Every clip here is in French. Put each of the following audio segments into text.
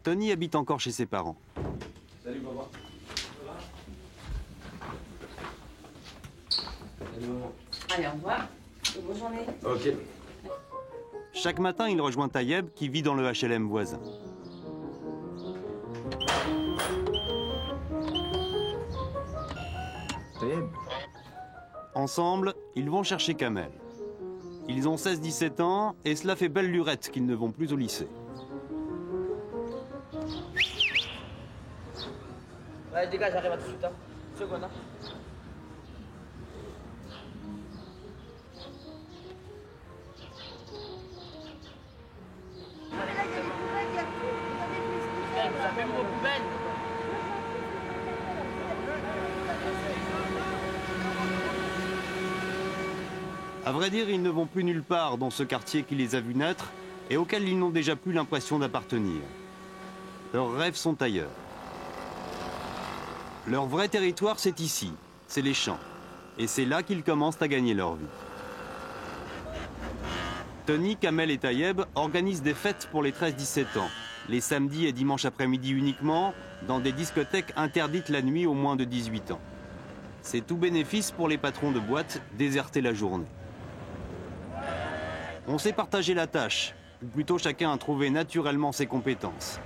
Tony habite encore chez ses parents. Salut papa. Salut maman. Allez, au revoir. Bonne journée. Ok. Chaque matin, il rejoint Tayeb qui vit dans le HLM voisin. Tayeb. Ensemble, ils vont chercher Kamel. Ils ont 16-17 ans et cela fait belle lurette qu'ils ne vont plus au lycée. Ouais, dégage, j'arrive à tout de suite. Hein. Seconde. Hein. Vous avez vos poubelles. À vrai dire, ils ne vont plus nulle part dans ce quartier qui les a vus naître et auquel ils n'ont déjà plus l'impression d'appartenir. Leurs rêves sont ailleurs. Leur vrai territoire, c'est ici, c'est les champs. Et c'est là qu'ils commencent à gagner leur vie. Tony, Kamel et Tayeb organisent des fêtes pour les 13-17 ans, les samedis et dimanches après-midi uniquement, dans des discothèques interdites la nuit aux moins de 18 ans. C'est tout bénéfice pour les patrons de boîtes déserter la journée. On s'est partagé la tâche, ou plutôt chacun a trouvé naturellement ses compétences.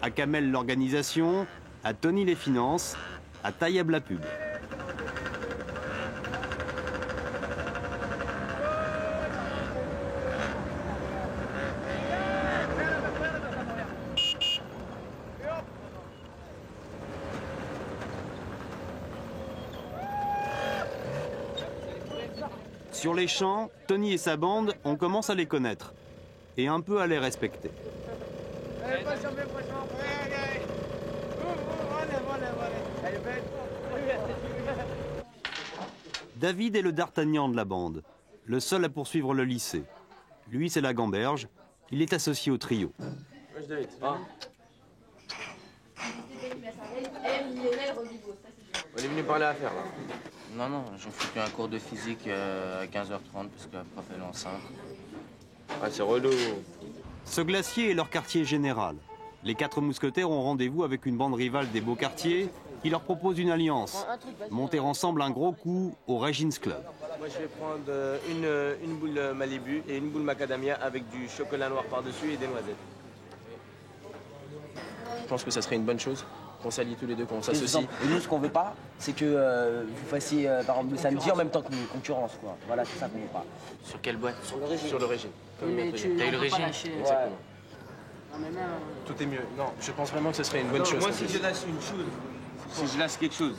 À Kamel l'organisation, à Tony les finances, à Tayeb la pub. Sur les champs, Tony et sa bande, on commence à les connaître et un peu à les respecter. David est le D'Artagnan de la bande, le seul à poursuivre le lycée. Lui, c'est la gamberge. Il est associé au trio. Wesh David. Ah. On est venu parler affaires là. Non, j'en fais plus un cours de physique à 15h30 parce que la prof elle est enceinte. Ah, c'est relou. Ce glacier est leur quartier général. Les 4 mousquetaires ont rendez-vous avec une bande rivale des beaux quartiers qui leur propose une alliance. Monter ensemble un gros coup au Regins Club. Moi, je vais prendre une boule Malibu et une boule macadamia avec du chocolat noir par-dessus et des noisettes. Je pense que ça serait une bonne chose qu'on s'allie tous les deux, qu'on s'associe. Et nous, ce qu'on veut pas, c'est que vous fassiez, par exemple, le samedi en même temps que nous, concurrence, quoi. Voilà, c'est ça qu'on veut pas. Sur quelle boîte? Sur le régime. Sur le régime. T'as eu le régime? Exactement. Tout est mieux. Non, je pense vraiment que ce serait une bonne chose. Moi, si je lâche une chose, si je lâche quelque chose,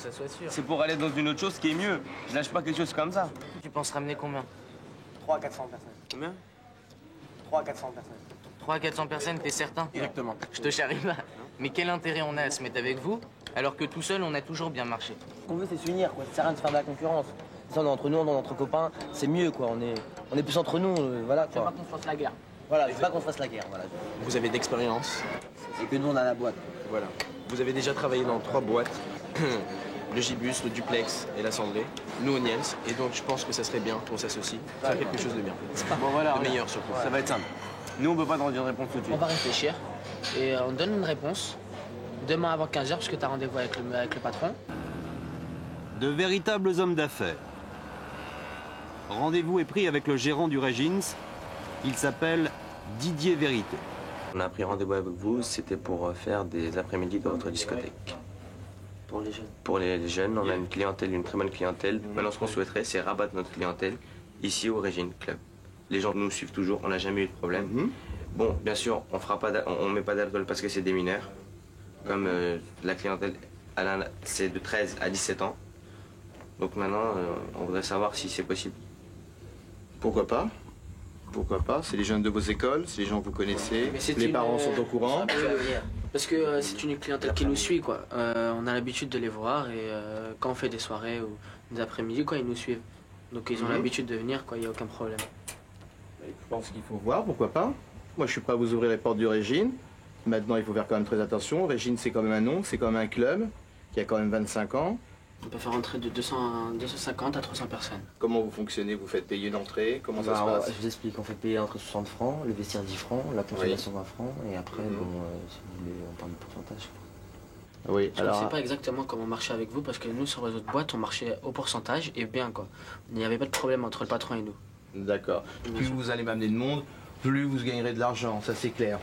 c'est pour aller dans une autre chose qui est mieux. Je lâche pas quelque chose comme ça. Tu penses ramener combien? 300 à 400 personnes. Combien? 300 à 400 personnes. 300 à 400 personnes, t'es certain? Exactement. Je te charrie pas. Mais quel intérêt on a à se mettre avec vous alors que tout seul on a toujours bien marché? Ce qu'on veut, c'est s'unir, quoi. Ça sert à rien de se faire de la concurrence. Ça, on est entre nous, on est entre copains, c'est mieux, quoi. On est plus entre nous, voilà, quoi. Faut pas qu'on fasse la guerre. Voilà, c'est pas qu'on se fasse la guerre, voilà. Vous avez d'expérience. Et que nous, on a la boîte. Voilà. Vous avez déjà travaillé dans 3 boîtes. Le Gibus, le Duplex et l'Assemblée. Nous au Niels. Et donc je pense que ça serait bien qu'on s'associe. Faire quelque chose de bien. Bon voilà, De meilleur surtout. ça va être simple. Nous, on peut pas te rendre une réponse tout de On suite. va réfléchir et on donne une réponse demain avant 15h parce que tu as rendez-vous avec le patron. De véritables hommes d'affaires. Rendez-vous est pris avec le gérant du Regins. Il s'appelle Didier Vérité. On a pris rendez-vous avec vous, c'était pour faire des après-midi dans votre discothèque. Pour les jeunes. Pour les jeunes, on a une clientèle, une très bonne clientèle. Maintenant, ce qu'on souhaiterait, c'est rabattre notre clientèle ici au Regine Club. Les gens nous suivent toujours, on n'a jamais eu de problème. Bon, bien sûr, on met pas d'alcool parce que c'est des mineurs. Comme la clientèle, c'est de 13 à 17 ans. Donc maintenant, on voudrait savoir si c'est possible. Pourquoi pas? Pourquoi pas? C'est les jeunes de vos écoles, c'est les gens que vous connaissez, les parents sont au courant. Parce que c'est une clientèle qui nous suit, quoi. On a l'habitude de les voir et quand on fait des soirées ou des après-midi, quoi, ils nous suivent. Donc ils ont l'habitude de venir, quoi, il n'y a aucun problème. Je pense qu'il faut voir, pourquoi pas. Moi, je suis prêt à vous ouvrir les portes du Régine. Maintenant, il faut faire quand même très attention. Régine, c'est quand même un nom, c'est quand même un club qui a quand même 25 ans. On peut faire entrer de 250 à 300 personnes. Comment vous fonctionnez? Vous faites payer une entrée? Comment ça se passe? Je vous explique, on fait payer entre 60 francs, le vestiaire 10 francs, la consommation 20 francs, et après, bon, si vous voulez, pourcentage. Oui, Je ne sais pas exactement comment marcher avec vous parce que nous, sur les autres boîtes, on marchait au pourcentage et bien quoi. Il n'y avait pas de problème entre le patron et nous. D'accord. Plus vous allez m'amener de monde, plus vous gagnerez de l'argent, ça c'est clair.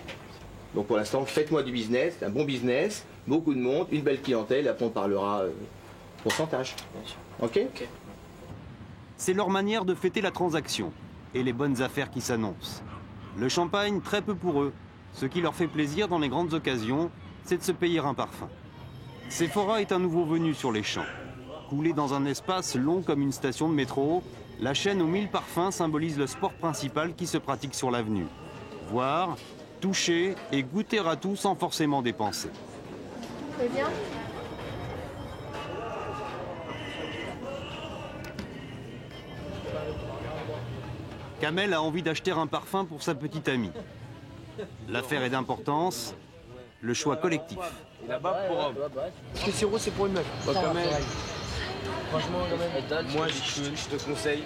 Donc pour l'instant, faites-moi du business, un bon business, beaucoup de monde, une belle clientèle, après on parlera pourcentage. Ok ? Ok. C'est leur manière de fêter la transaction et les bonnes affaires qui s'annoncent. Le champagne, très peu pour eux. Ce qui leur fait plaisir dans les grandes occasions, c'est de se payer un parfum. Sephora est un nouveau venu sur les champs. Coulé dans un espace long comme une station de métro, la chaîne aux 1000 parfums symbolise le sport principal qui se pratique sur l'avenue. Voir, toucher et goûter à tout sans forcément dépenser. Très bien. Kamel a envie d'acheter un parfum pour sa petite amie. L'affaire est d'importance, le choix collectif. Là-bas pour homme. Parce que sirop, c'est pour une meuf. Quand même, Franchement, quand même. moi je te conseille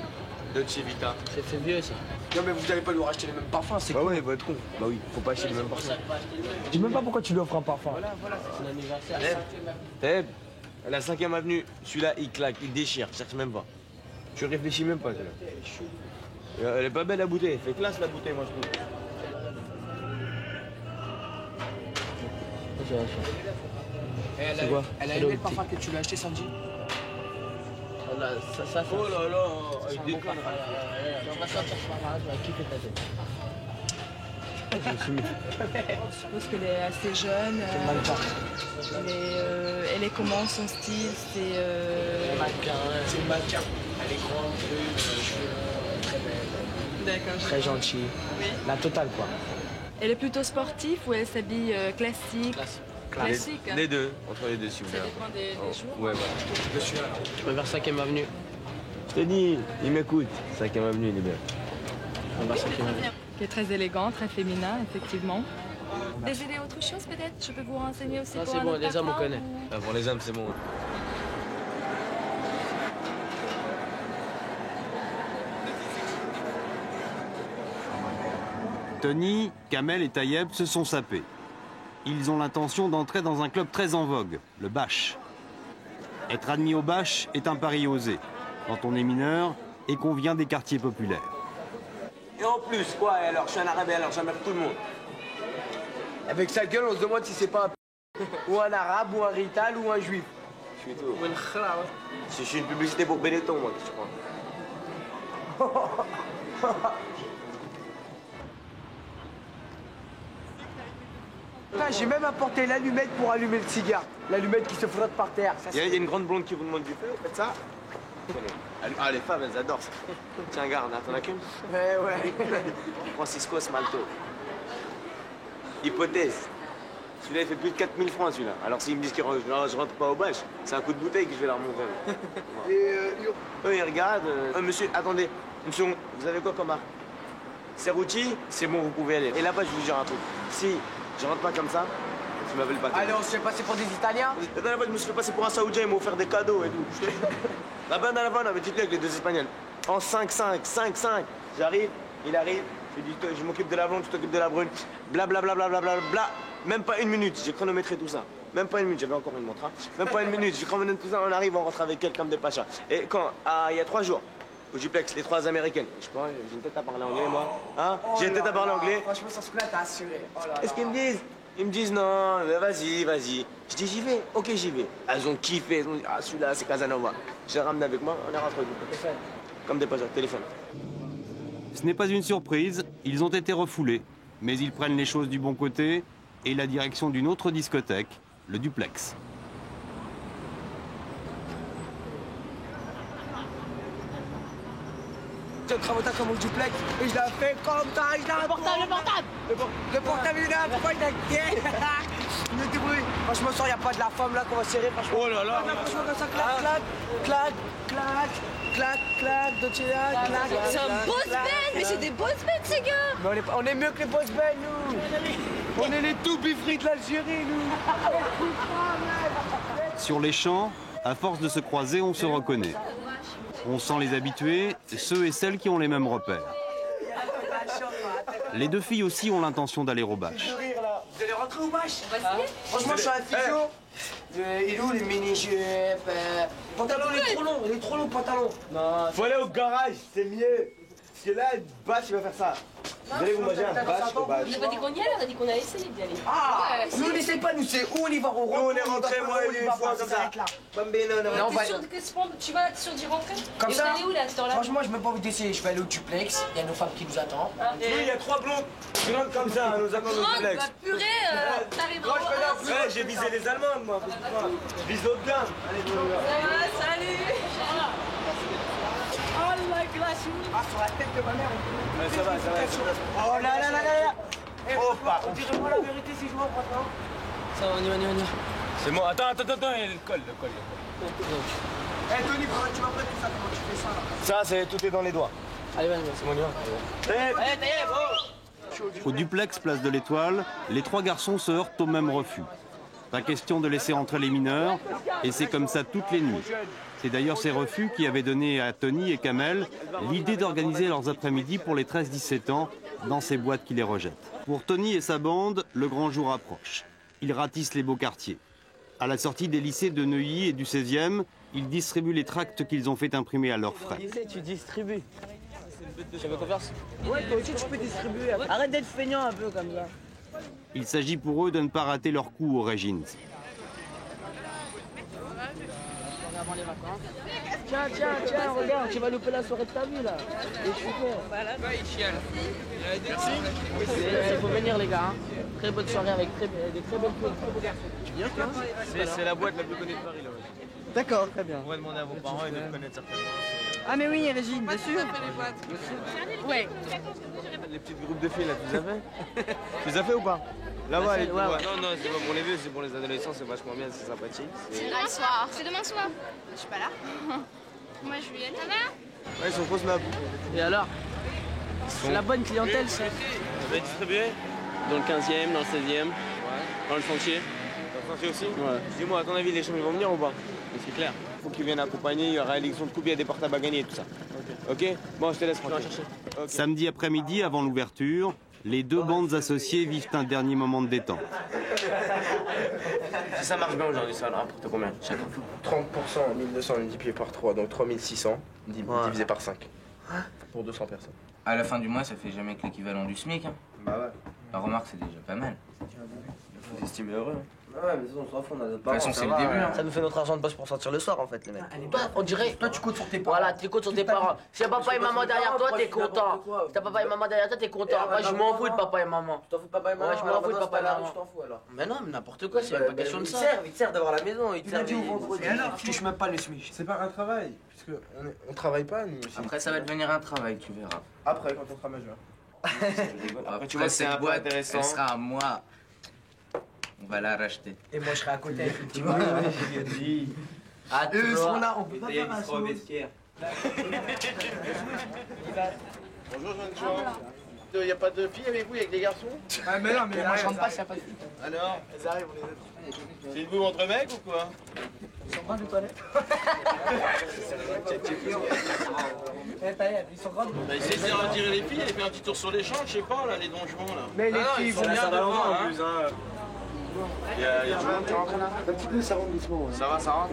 Dolce Vita. C'est vieux ça. Non, mais vous n'allez pas lui racheter les mêmes parfums, c'est Bah ouais, va être con. Bah oui, faut pas acheter les mêmes parfums. Je dis même pas pourquoi tu lui offres un parfum. C'est son anniversaire. Teb, à la 5e avenue, celui-là il claque, il déchire, cherche même pas. Tu réfléchis même pas, celui-là. Elle est pas belle la bouteille, fait classe la bouteille, moi je trouve. C'est quoi? Elle a aimé le parfum que tu lui as acheté samedi? Ça, Oh là là, il déconne. on va sortir ce parfum, tu vas kiffer ta tête. Je suppose qu'elle est assez jeune. Elle est comment son style? C'est C'est une mannequin. Elle est grande, brune, cheveux très belle. D'accord. Très gentille. Oui. La totale, quoi. Elle est plutôt sportive ou elle s'habille classique? Classique. Hein. Les deux, entre les deux si vous Ça voulez. dépend des jours. Ouais, voilà. Je suis là. Je vais vers 5e avenue. Je t'ai dit, il m'écoute. 5e avenue, il est bien. On va vers 5e avenue. Qui est très élégant, très féminin, effectivement. Désirez autre chose peut-être? Je peux vous renseigner aussi Non, pour c'est un bon, autre les hommes, on parfum, connaît. ou- Ah, pour les hommes, c'est bon. Tony, Kamel et Tayeb se sont sapés. Ils ont l'intention d'entrer dans un club très en vogue, le Bash. Être admis au Bash est un pari osé, quand on est mineur et qu'on vient des quartiers populaires. Et en plus, quoi, et alors, je suis un arabe, et alors, j'emmerde tout le monde. Avec sa gueule, on se demande si c'est pas un ou un arabe, ou un rital, ou un juif. Je suis tout. Je suis une publicité pour Benetton, moi, je crois. Putain, j'ai même apporté l'allumette pour allumer le cigare. L'allumette qui se frotte par terre. Ça, Il y a une grande blonde qui vous demande du feu, vous faites ça? Ah, les femmes, elles adorent ça. Tiens, garde, hein, t'en as qu'une? ouais, ouais. Francisco Smalto. Hypothèse. Celui-là, il fait plus de 4000 francs, celui-là. Alors, s'ils me disent que je rentre pas au bâche, c'est un coup de bouteille que je vais leur montrer. Eux, ils regardent. Monsieur, attendez, une seconde. Vous avez quoi comme marque? Cerruti, c'est bon, vous pouvez aller. Et là-bas, je vous dire un truc. Si je rentre pas comme ça, tu m'appelles pas. Allez, on se fait passer pour des Italiens? La dernière fois, je me suis fait passer pour un Saoudien, ils m'ont offert des cadeaux et tout. Là-bas, dans la vanne, avec dites-le avec les deux Espagnols. En 5-5, 5-5. J'arrive, il arrive, je lui dis, je m'occupe de la blonde, tu t'occupes de la brune. Bla bla bla bla bla bla bla. Même pas une minute, j'ai chronométré tout ça. Même pas une minute, j'avais encore une montre. Hein. Même pas une minute, j'ai chronométré tout ça, on arrive, on rentre avec elle comme des pachas. Et quand, il y a 3 jours, au Duplex, les 3 américaines. Je sais pas, j'ai une tête à parler anglais, moi. Hein? J'ai une tête à parler anglais. Franchement, sans ce coup-là, t'as assuré. Oh là là. Qu'est-ce qu'ils me disent? Ils me disent non, mais vas-y, vas-y. Je dis j'y vais, ok j'y vais. Elles ont kiffé, elles ont dit ah celui-là c'est Casanova. Je l'ai ramené avec moi, on est rentré au Duplex. Comme des pachas, téléphone. Ce n'est pas une surprise, ils ont été refoulés, mais ils prennent les choses du bon côté et la direction d'une autre discothèque, le Duplex. J'ai un travail comme au Duplex et je l'ai fait comme ça, je l'ai Le portable Le portable, il est là, pourquoi il a gagné? Il est débrouillé. Franchement, il n'y a pas de la femme là qu'on va serrer, franchement. Oh là là. Franchement, comme ça, clac, clac, clac, clac, clac, clac, de clac, clac. C'est un boss band, mais c'est des boss bands ces gars! Mais on est mieux que les boss bands, nous. On est les tout bifris de l'Algérie, nous. Sur les champs, à force de se croiser, on se reconnaît. On sent les habitués, ceux et celles qui ont les mêmes repères. Les deux filles aussi ont l'intention d'aller au Bash. Vous allez rentrer ou wesh? On va essayer. Franchement, je suis un physio. Il est où les mini-jupes? Le pantalon, il est trop long, le pantalon. Non, Faut aller au garage, c'est mieux. Parce que là, Bach, il va faire ça. Vous allez vous manger un Bach au Bach. On n'a pas dit qu'on y allait, on a dit qu'on allait essayer d'y aller. Ah, Ouais, nous on n'essaye pas, nous c'est où on y va, on rentre. Nous, on est rentrés, moi et lui, une fois comme ça. Bambino, non. T'es sûr que tu vas sûr d'y rentrer? Comme Et ça. vous allez où là, à cette heure-là? Franchement, je me pas vous d'essayer, je vais aller au duplex, il y a nos femmes qui nous attendent. Nous, il y a 3 blondes grandes comme ça, nous attendons au duplex. Bah purée, t'arriveras Moi, je connais. Ouais, j'ai visé les Allemandes, moi. Je vise haut de gamme. Allez, salut. Oh la glace. Ah, sur la tête de ma mère. Ouais, ça va. Oh là là là là là. Oh, pas. On dirait moi la vérité si je vois maintenant. ça va, on y va, on y va, on y va. C'est moi. Attends, il le colle. Eh Tony, comment tu vas prendre tout ça? Comment tu fais ça là? Ça, tout est dans les doigts. Allez, vas-y, c'est bon, on y va. Allez, t'es Au duplex place de l'Étoile, les 3 garçons se heurtent au même refus. Pas question de laisser entrer les mineurs, et c'est comme ça toutes les nuits. C'est d'ailleurs ces refus qui avaient donné à Tony et Kamel l'idée d'organiser leurs après-midi pour les 13-17 ans dans ces boîtes qui les rejettent. Pour Tony et sa bande, le grand jour approche. Ils ratissent les beaux quartiers. À la sortie des lycées de Neuilly et du 16e, ils distribuent les tracts qu'ils ont fait imprimer à leurs frais. Tu distribues. Tu fais confiance? Ouais, toi aussi tu peux distribuer. Arrête d'être feignant un peu comme ça. Il s'agit pour eux de ne pas rater leur coup au Régines. Tiens, regarde, tu vas louper la soirée de ta vie là. Et je suis con. Merci. Il faut venir les gars. Hein. Très bonne soirée avec des très belles filles. C'est la boîte la plus connue de Paris, là. D'accord, très bien. On va demander à vos parents et de connaître certainement. Ah mais oui, Régine, bien sûr. Ouais. Les petits groupes de filles, là, tu les as fait? Tu les as fait ou pas? Là-bas, les... ouais. Non, c'est pas pour les vieux, c'est pour les adolescents, c'est vachement bien, c'est sympathique. C'est demain soir. C'est demain soir. Je suis pas là. Moi, je vais y aller. Ça va? Ouais, ils sont trop snap. Et alors? C'est la bonne clientèle ça. Vous avez distribué? Dans le 15e, dans le 16e, dans le sentier. Dans le sentier aussi? Ouais. Dis-moi, à ton avis, les gens ils vont venir ou pas? C'est clair. Faut qu'ils viennent accompagner, il y aura élection de coupe, il y a des portables à gagner et tout ça. Ok? Bon, je te laisse tranquille. Okay. Samedi après-midi, avant l'ouverture, les 2 bandes associées vivent un dernier moment de détente. Si ça marche bien aujourd'hui, ça va rapporter combien chacun? 30%, 1200 multiplié par 3, donc 3600 divisé par 5. Pour 200 personnes. À la fin du mois, ça fait jamais que l'équivalent du SMIC. Hein. Bah ouais. La remarque, c'est déjà pas mal. Faut s'estimer heureux. Hein. Ouais, mais on s'en fout, on a notre De toute façon, c'est le début. Hein. Ça nous fait notre argent de poche pour sortir le soir en fait, les mecs. Toi, on dirait, toi tu comptes sur tes parents. Voilà, tu comptes sur tes parents. Si y a papa et maman derrière toi, t'es content. Si t'as papa et maman derrière toi, t'es content. Moi, je m'en fous de papa et maman. Tu t'en fous de papa et maman? Ouais, je m'en fous de papa et maman. Tu t'en fous alors? Mais non, mais n'importe quoi, c'est pas question de ça. Il te sert d'avoir la maison, il te sert lundi du vendredi. Je touche même pas le SMIC. C'est pas un travail, puisque on travaille pas nous aussi. Après, ça va devenir un travail, tu verras. Après, quand on sera majeur. Après, tu vois, c'est un peu intéressant. Elle sera à moi. On va la racheter. Et moi je serai à côté, effectivement. Ah, Eux ils seront là, on peut pas faire un solo. Bonjour jeune gens. Il n'y a pas de filles avec vous, avec des garçons? Ah mais non, mais moi je rentre pas s'il n'y a pas de filles. Alors, elles arrivent, on les attend. C'est une boue entre mecs ou quoi? Ils sont grands les toilettes. Ils sont grands. Bah, essayez de retirer les filles, elle fait un petit tour sur les champs, je sais pas, là, les donjons là. Mais les filles sont bien devant, en plus, hein. Il y a du monde qui rentre là? Un petit peu, ça rentre doucement. Ça va, ça rentre?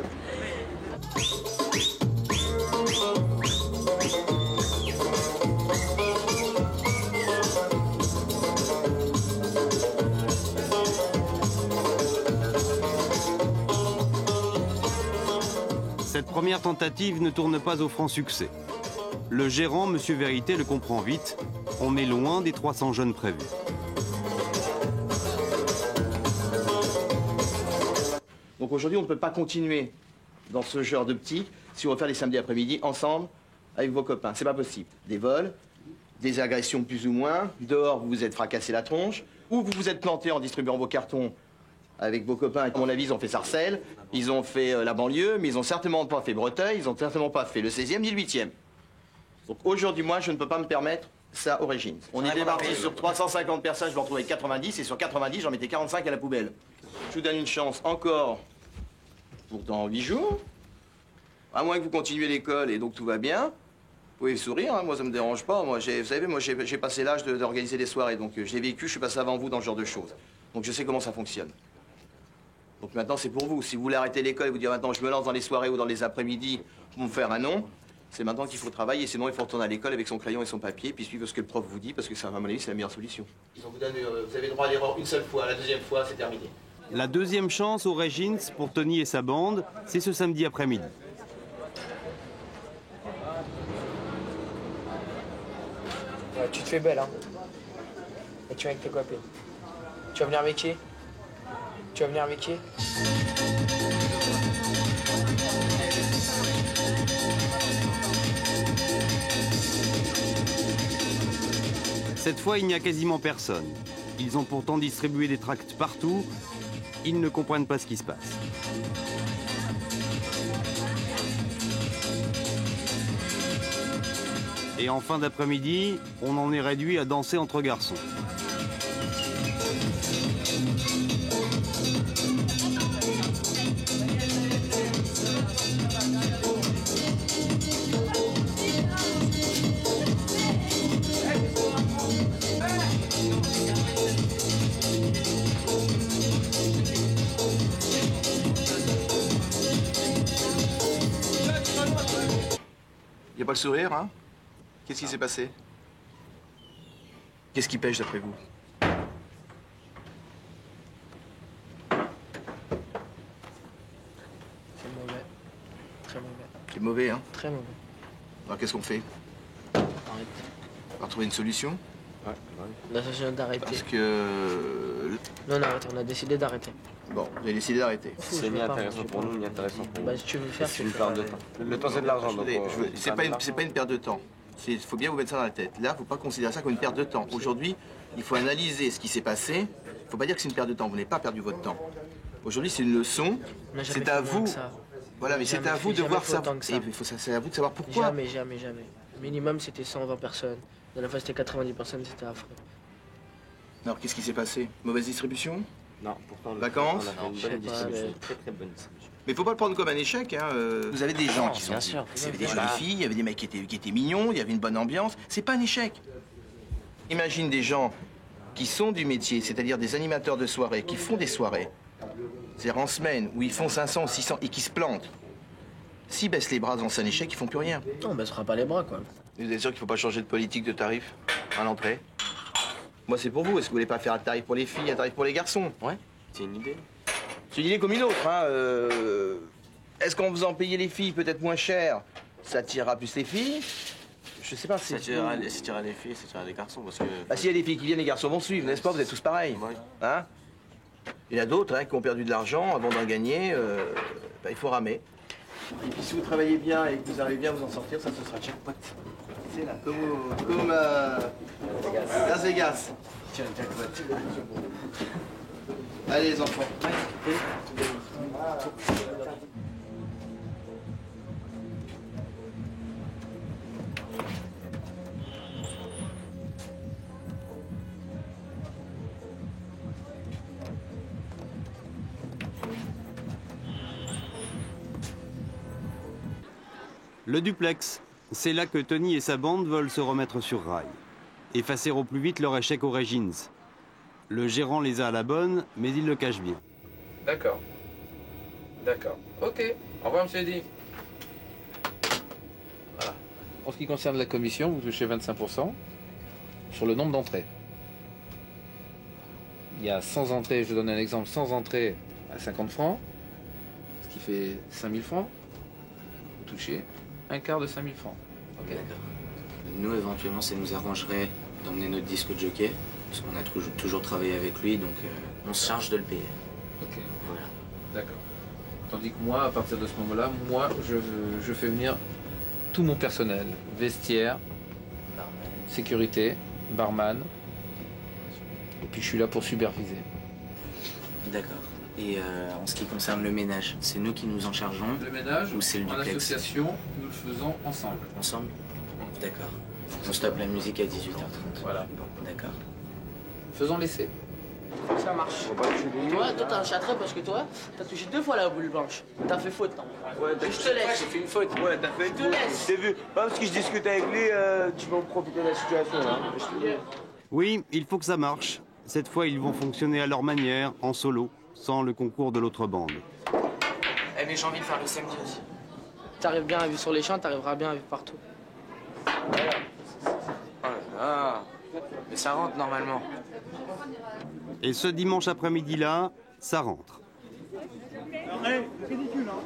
Cette première tentative ne tourne pas au franc succès. Le gérant, M. Vérité, le comprend vite. On est loin des 300 jeunes prévus. Donc aujourd'hui, on ne peut pas continuer dans ce genre d'optique si on veut faire les samedis après-midi ensemble avec vos copains. C'est pas possible. Des vols, des agressions plus ou moins. Dehors, vous vous êtes fracassé la tronche. Ou vous vous êtes planté en distribuant vos cartons avec vos copains. À mon avis, ils ont fait Sarcelles, ils ont fait la banlieue, mais ils ont certainement pas fait Breteuil, ils ont certainement pas fait le 16e ni le 8e. Donc aujourd'hui, moi, je ne peux pas me permettre ça aux Régines. On est débarqué sur 350 personnes, je me retrouve avec 90, et sur 90, j'en mettais 45 à la poubelle. Je vous donne une chance encore pour dans 8 jours. À moins que vous continuiez l'école et donc tout va bien. Vous pouvez sourire, hein, moi ça me dérange pas. Moi, vous savez, moi j'ai passé l'âge d'organiser des soirées, donc je l'ai vécu, je suis passé avant vous dans ce genre de choses. Donc je sais comment ça fonctionne. Donc maintenant, c'est pour vous. Si vous voulez arrêter l'école et vous dire maintenant je me lance dans les soirées ou dans les après-midi pour me faire un nom, c'est maintenant qu'il faut travailler. Sinon, il faut retourner à l'école avec son crayon et son papier, puis suivre ce que le prof vous dit, parce que ça, à mon avis, c'est la meilleure solution. Vous avez le droit à l'erreur une seule fois, la deuxième fois, c'est terminé. La deuxième chance au Regins pour Tony et sa bande, c'est ce samedi après-midi. Ouais, tu te fais belle, hein. Et tu viens avec tes copines. Tu vas venir avec qui? Tu vas venir avec qui? Cette fois, il n'y a quasiment personne. Ils ont pourtant distribué des tracts partout. Ils ne comprennent pas ce qui se passe. Et en fin d'après-midi, on en est réduit à danser entre garçons. Il n'y a pas le sourire, hein? Qu'est-ce qui s'est passé? Qu'est-ce qui pêche d'après vous? C'est mauvais. Très mauvais. C'est mauvais, hein? Très mauvais. Alors qu'est-ce qu'on fait? Arrête. On va trouver une solution? Ouais. On a décidé d'arrêter. Parce que... Non, on arrête. On a décidé d'arrêter. Bon, vous avez décidé d'arrêter. C'est ni intéressant pour nous, ni intéressant pour vous. Bah, si tu veux faire, C'est une perte de temps. Le temps, c'est de l'argent. C'est pas une perte de temps. Il faut bien vous mettre ça dans la tête. Là, il ne faut pas considérer ça comme une perte de temps. Aujourd'hui, il faut analyser ce qui s'est passé. Il ne faut pas dire que c'est une perte de temps. Vous n'avez pas perdu votre temps. Aujourd'hui, c'est une leçon. C'est à vous. Voilà, mais c'est à vous de voir ça. C'est à vous de savoir pourquoi. Jamais. Minimum, c'était 120 personnes. La dernière fois, c'était 90 personnes. C'était affreux. Alors, qu'est-ce qui s'est passé? Mauvaise distribution? Non, pourtant, vacances? On a fait une bonne distribution. Très très bonne distribution. Mais il ne faut pas le prendre comme un échec. Hein. Vous avez des gens qui sont... Bien sûr. Il y avait des jolies filles, il y avait des mecs qui étaient mignons, il y avait une bonne ambiance. C'est pas un échec. Imagine des gens qui sont du métier, c'est-à-dire des animateurs de soirée, qui font des soirées, c'est-à-dire en semaine, où ils font 500 ou 600 et qui se plantent. S'ils baissent les bras dans un échec, ils font plus rien. Non, on baissera pas les bras, quoi. Vous êtes sûr qu'il ne faut pas changer de politique de tarif à l'entrée? Moi, c'est pour vous. Est-ce que vous voulez pas faire un tarif pour les filles, un tarif pour les garçons? Ouais, c'est une idée. C'est une idée comme une autre. Hein. Est-ce qu'en faisant payer les filles peut-être moins cher, ça attirera plus les filles? Je sais pas. Ça attirera les filles, ça attirera les garçons. Parce que... Bah, s'il y a des filles qui viennent, les garçons vont suivre, n'est-ce pas? Vous êtes tous pareils. Ouais. Hein? Il y en a d'autres qui ont perdu de l'argent avant d'en gagner. Bah, il faut ramer. Et puis si vous travaillez bien et que vous arrivez bien à vous en sortir, ça ce sera jackpot. C'est là, comme Las Vegas. Tiens, jackpot. Allez les enfants. Le duplex, c'est là que Tony et sa bande veulent se remettre sur rail. Effacer au plus vite leur échec au Regins. Le gérant les a à la bonne, mais il le cache bien. D'accord. D'accord. Ok. Au revoir, monsieur Eddy. Voilà. En ce qui concerne la commission, vous touchez 25% sur le nombre d'entrées. Il y a 100 entrées, je vous donne un exemple, 100 entrées à 50 francs, ce qui fait 5000 francs. Vous touchez un quart de 5000 francs. Ok, d'accord. Nous, éventuellement, ça nous arrangerait d'emmener notre disque au jockey, parce qu'on a toujours travaillé avec lui, donc on se charge de le payer. Ok. Voilà. D'accord. Tandis que moi, à partir de ce moment-là, moi, je fais venir tout mon personnel. Vestiaire, sécurité, barman. Et puis je suis là pour superviser. D'accord. Et en ce qui concerne le ménage, c'est nous qui nous en chargeons? Le ménage, ou c'est le en duplex? association, nous le faisons ensemble. Ensemble? D'accord. On stoppe la musique à 18h30. Voilà. D'accord. Faisons l'essai. Ça marche. Toi, t'as un châtret parce que toi, t'as touché 2 fois la boule blanche. T'as fait faute, non? Ouais, je te laisse. J'ai fait une faute. Ouais, t'as fait une faute. Je t'ai vu. Pas parce que je discute avec lui, tu vas me profiter de la situation, là. Oui, il faut que ça marche. Cette fois, ils vont fonctionner à leur manière, en solo, sans le concours de l'autre bande. Eh mais j'ai envie de faire le samedi aussi. T'arrives bien à vivre sur les champs, t'arriveras bien à vivre partout. Ah, mais ça rentre normalement. Et ce dimanche après-midi-là, ça rentre. C'est ridicule, hein.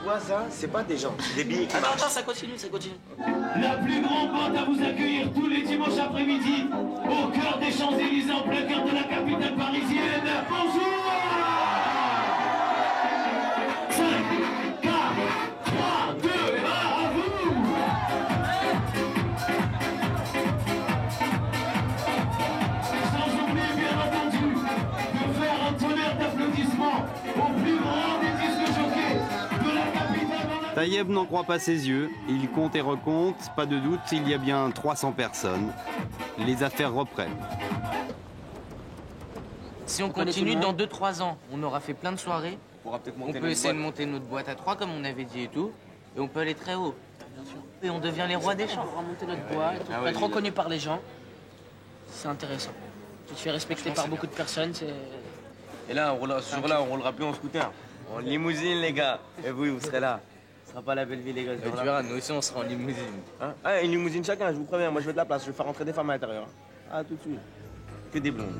Voisins, c'est pas des gens, c'est des billets qui marchent. Attends, ça continue, ça continue. La plus grande bande à vous accueillir tous les dimanches après-midi au cœur des Champs-Élysées, en plein cœur de la capitale parisienne. Bonjour 5, 4, 3, 2, 1, à vous. Sans oublier, bien entendu, de faire un tonnerre d'applaudissements au plus grand des disques jockeys de la capitale. Taïeb n'en croit pas ses yeux, il compte et recompte, pas de doute, il y a bien 300 personnes. Les affaires reprennent. Si on continue, dans 2-3 ans, on aura fait plein de soirées. On peut essayer de monter notre boîte à 3, comme on avait dit et tout. Et on peut aller très haut. Et on devient les rois des champs. On va monter notre boîte, on va être reconnu par les gens. C'est intéressant. Tu te fais respecter par beaucoup de personnes, c'est... Et là, ce jour-là, on roulera plus en scooter. En limousine, les gars. Et vous serez là. Ce sera pas la belle vie, les gars. Tu verras, nous aussi, on sera en limousine. Hein? Ah, une limousine chacun, je vous préviens. Moi, je veux de la place. Je vais faire rentrer des femmes à l'intérieur. Ah, tout de suite. Que des blondes.